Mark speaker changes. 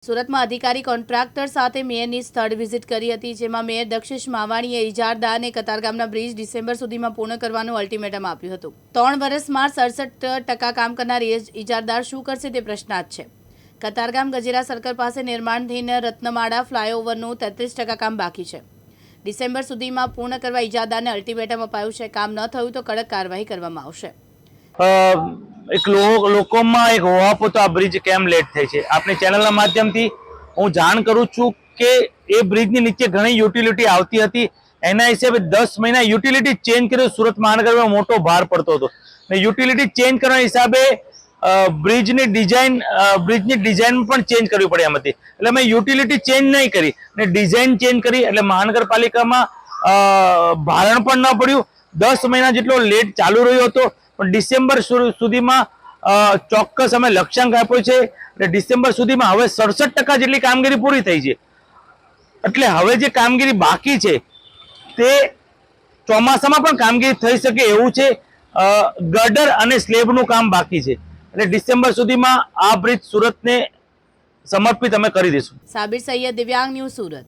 Speaker 1: સુરતમાં અધિકારી કોન્ટ્રાક્ટર સાથે મેયરની સ્થળ વિઝિટ કરી હતી, જેમાં મેયર દક્ષિશ માવાણીએ ઇજારદારને કતારગામના બ્રિજ ડિસેમ્બર સુધીમાં પૂર્ણ કરવાનું અલ્ટિમેટમ આપ્યું હતું। 3 વર્ષમાં 67% કામ કરનાર ઇજારદાર શું કરશે તે પ્રશ્નાર્થ છે। કતારગામ ગજેરા સર્કલ પાસે નિર્માણધીન રત્નમાળા ફ્લાયઓવરનું 33% કામ બાકી છે। ડિસેમ્બર સુધીમાં પૂર્ણ કરવા ઇજારદારને અલ્ટિમેટમ અપાયું છે। કામ ન થયું તો કડક કાર્યવાહી કરવામાં આવશે।
Speaker 2: એક લોકોમાં એક હોવાપો તો આ બ્રિજ કેમ લેટ થઈ છે। આપણી ચેનલના માધ્યમથી હું જાણ કરું છું કે એ બ્રિજની નીચે ઘણી યુટિલિટી આવતી હતી, એના હિસાબે 10 મહિના યુટિલિટી ચેન્જ કર્યો। સુરત મહાનગરમાં મોટો ભાર પડતો હતો ને યુટિલિટી ચેન્જ કરવાના હિસાબે બ્રિજની ડિઝાઇન પણ ચેન્જ કરવી પડે એમ હતી। એટલે મેં યુટિલિટી ચેન્જ નહીં કરી ને ડિઝાઇન ચેન્જ કરી, એટલે મહાનગરપાલિકામાં ભારણ પણ ન પડ્યું। 10 મહિના જેટલો લેટ ચાલુ રહ્યો હતો, પણ ડિસેમ્બર સુધીમાં ચોક્કસ અમે લક્ષ્યાંક આપ્યો છે એટલે ડિસેમ્બર સુધીમાં હવે 67% જેટલી કામગીરી પૂરી થઈ છે। એટલે હવે જે કામગીરી બાકી છે તે ચોમાસામાં પણ કામગીરી થઈ શકે એવું છે। ગટર અને સ્લેબનું કામ બાકી છે, એટલે ડિસેમ્બર સુધીમાં આ બ્રિજ સુરતને સમર્પિત અમે કરી દઈશું।
Speaker 1: સાબિર સૈયદ, દિવ્યાંગ ન્યૂઝ, સુરત।